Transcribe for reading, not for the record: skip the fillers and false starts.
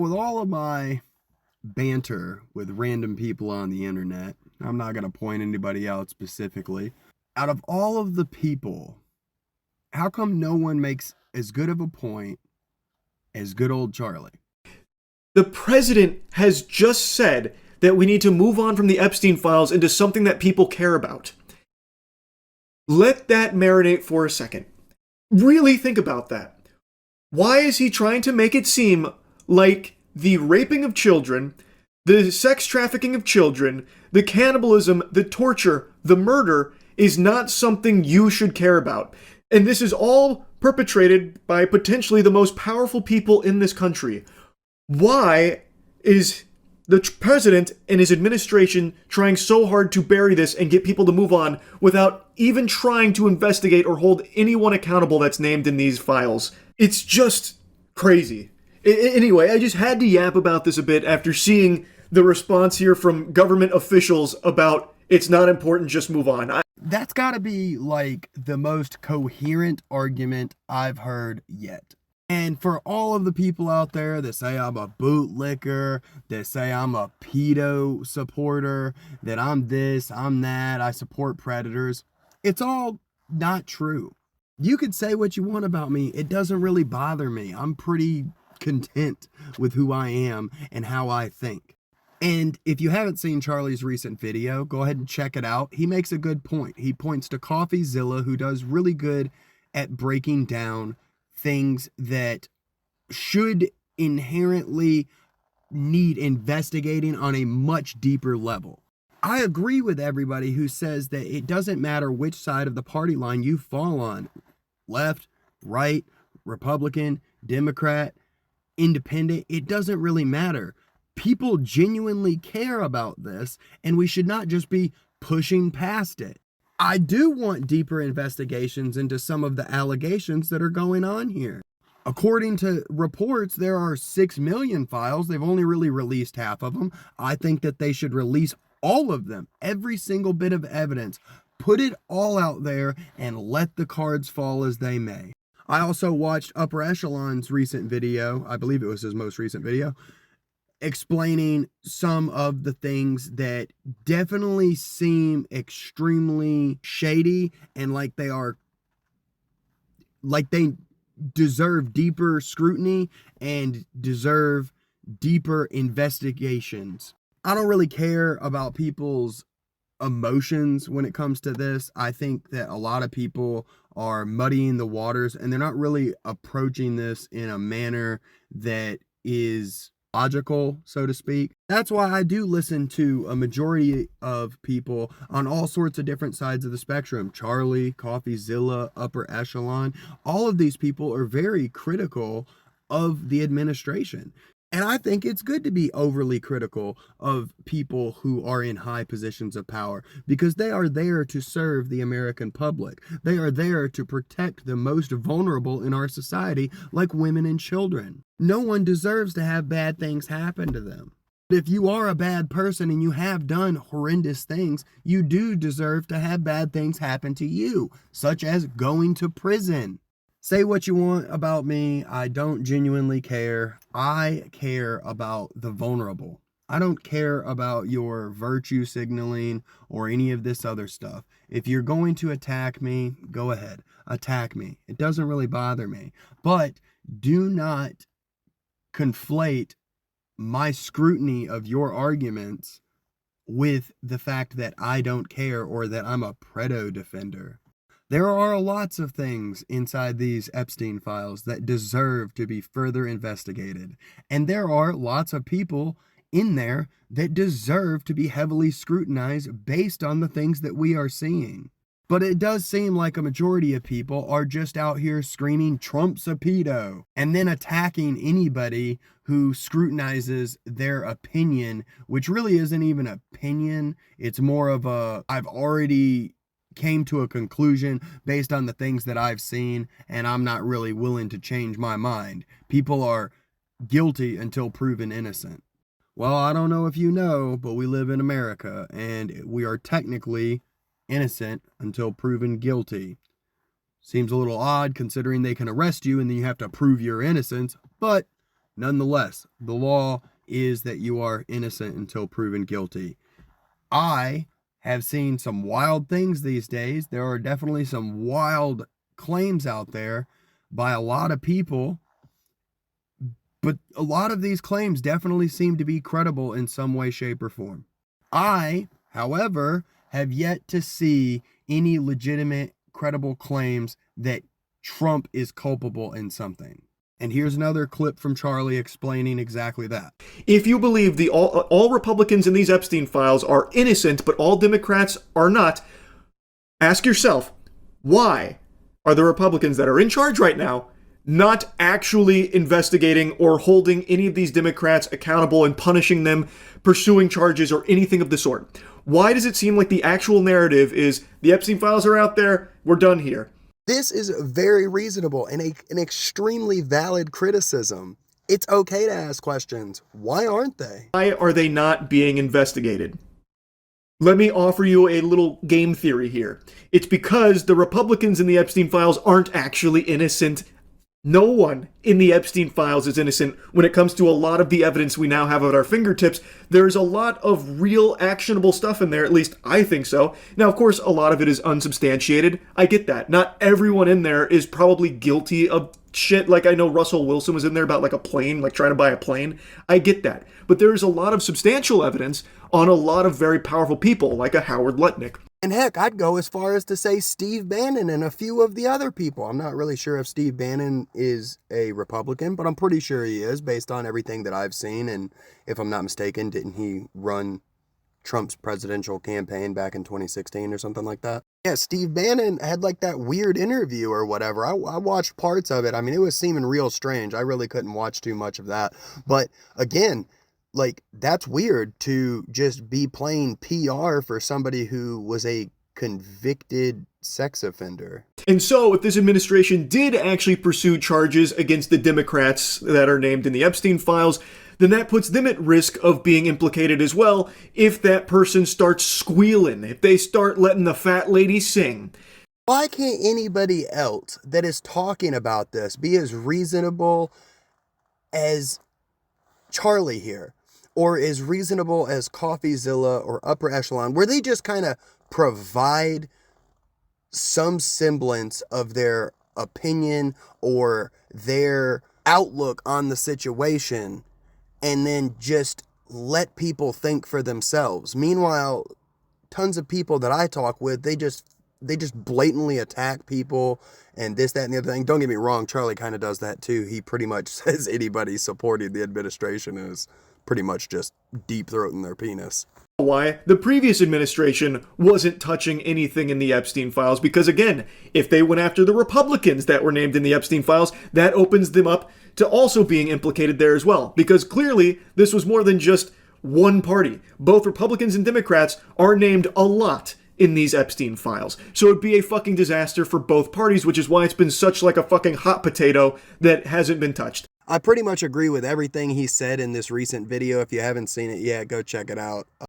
With all of my banter with random people on the internet, I'm not going to point anybody out specifically. Out of all of the people, how come no one makes as good of a point as good old Charlie? The president has just said that we need to move on from the Epstein files into something that people care about. Let that marinate for a second. Really think about that. Why is he trying to make it seem like the raping of children, the sex trafficking of children, the cannibalism, the torture, the murder is not something you should care about? And this is all perpetrated by potentially the most powerful people in this country. Why is the president and his administration trying so hard to bury this and get people to move on without even trying to investigate or hold anyone accountable that's named in these files? It's just crazy. Anyway, I just had to yap about this a bit after seeing the response here from government officials about it's not important, just move on. That's got to be like the most coherent argument I've heard yet. And for all of the people out there that say I'm a bootlicker, that say I'm a pedo supporter, that I'm this, I'm that, I support predators, it's all not true. You could say what you want about me. It doesn't really bother me. I'm pretty content with who I am and how I think. And if you haven't seen Charlie's recent video, go ahead and check it out. He makes a good point. He points to CoffeeZilla, who does really good at breaking down things that should inherently need investigating on a much deeper level. I agree with everybody who says that it doesn't matter which side of the party line you fall on. Left, right, Republican, Democrat, independent, it doesn't really matter. People genuinely care about this, and we should not just be pushing past it. I do want deeper investigations into some of the allegations that are going on here. According to reports, there are 6 million files. They've only really released half of them. I think that they should release all of them, every single bit of evidence. Put it all out there and let the cards fall as they may. I also watched Upper Echelon's recent video. I believe it was his most recent video, explaining some of the things that definitely seem extremely shady and like they deserve deeper scrutiny and deserve deeper investigations. I don't really care about people's emotions when it comes to this. I think that a lot of people are muddying the waters and they're not really approaching this in a manner that is logical, so to speak. That's why I do listen to a majority of people on all sorts of different sides of the spectrum. Charlie, CoffeeZilla, Upper Echelon. All of these people are very critical of the administration. And I think it's good to be overly critical of people who are in high positions of power because they are there to serve the American public. They are there to protect the most vulnerable in our society, like women and children. No one deserves to have bad things happen to them. If you are a bad person and you have done horrendous things, you do deserve to have bad things happen to you, such as going to prison. Say what you want about me. I don't genuinely care. I care about the vulnerable. I don't care about your virtue signaling or any of this other stuff. If you're going to attack me, go ahead. Attack me. It doesn't really bother me. But do not conflate my scrutiny of your arguments with the fact that I don't care or that I'm a predo defender. There are lots of things inside these Epstein files that deserve to be further investigated. And there are lots of people in there that deserve to be heavily scrutinized based on the things that we are seeing. But it does seem like a majority of people are just out here screaming Trump's a pedo and then attacking anybody who scrutinizes their opinion, which really isn't even an opinion. It's more of a, I've already came to a conclusion based on the things that I've seen, and I'm not really willing to change my mind. People are guilty until proven innocent. Well, I don't know if you know, but we live in America, and we are technically innocent until proven guilty. Seems a little odd considering they can arrest you and then you have to prove your innocence, but Nonetheless, the law is that you are innocent until proven guilty. I have seen some wild things these days. There are definitely some wild claims out there by a lot of people, but a lot of these claims definitely seem to be credible in some way, shape, or form. I, however, have yet to see any legitimate, credible claims that Trump is culpable in something. And here's another clip from Charlie explaining exactly that. If you believe all Republicans in these Epstein files are innocent, but all Democrats are not, ask yourself, why are the Republicans that are in charge right now not actually investigating or holding any of these Democrats accountable and punishing them, pursuing charges, or anything of the sort? Why does it seem like the actual narrative is the Epstein files are out there, we're done here? This is very reasonable and an extremely valid criticism. It's okay to ask questions. Why aren't they? Why are they not being investigated? Let me offer you a little game theory here. It's because the Republicans in the Epstein files aren't actually innocent. No one in the Epstein files is innocent when it comes to a lot of the evidence we now have at our fingertips. There's a lot of real actionable stuff in there, at least I think so. Now, of course, a lot of it is unsubstantiated. I get that. Not everyone in there is probably guilty of shit. Like, I know Russell Wilson was in there about like a plane, like trying to buy a plane. I get that. But there's a lot of substantial evidence on a lot of very powerful people, like a Howard Lutnick. And heck, I'd go as far as to say Steve Bannon and a few of the other people. I'm not really sure if Steve Bannon is a Republican, but I'm pretty sure he is based on everything that I've seen. And if I'm not mistaken, didn't he run Trump's presidential campaign back in 2016 or something like that? Yeah, Steve Bannon had like that weird interview or whatever. I watched parts of it. I mean, it was seeming real strange. I really couldn't watch too much of that. But again, like, that's weird to just be playing PR for somebody who was a convicted sex offender. And so, if this administration did actually pursue charges against the Democrats that are named in the Epstein files, then that puts them at risk of being implicated as well if that person starts squealing, if they start letting the fat lady sing. Why can't anybody else that is talking about this be as reasonable as Charlie here? Or as reasonable as CoffeeZilla or Upper Echelon, where they just kind of provide some semblance of their opinion or their outlook on the situation, and then just let people think for themselves. Meanwhile, tons of people that I talk with, they just blatantly attack people and this, that, and the other thing. Don't get me wrong, Charlie kind of does that too. He pretty much says anybody supporting the administration is pretty much just deep-throating their penis. Why the previous administration wasn't touching anything in the Epstein files, because again, if they went after the Republicans that were named in the Epstein files, that opens them up to also being implicated there as well, because clearly this was more than just one party. Both Republicans and Democrats are named a lot in these Epstein files. So it'd be a fucking disaster for both parties, which is why it's been such like a fucking hot potato that hasn't been touched. I pretty much agree with everything he said in this recent video. If you haven't seen it yet, go check it out.